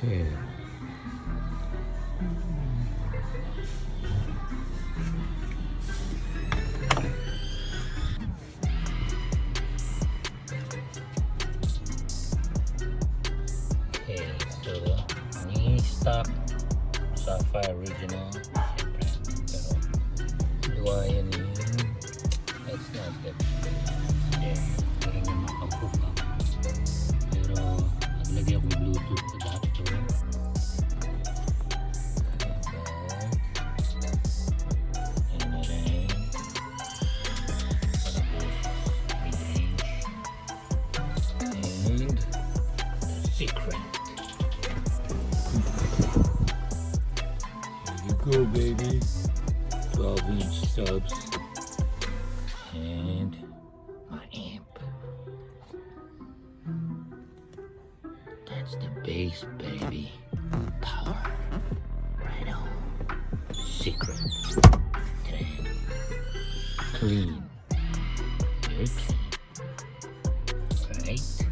Okay. Okay, so ni stock Sapphire Original. Siyempre, pero dua yan yung it's not that yeah, parang yung makabuka. Pero naglagay akong Bluetooth adapter. Ayan na rin. And the secret. Here you go, baby. 12-inch stubs. And my amp. That's the bass, baby. Power. Right on. Secret. Clean. Very clean. Right.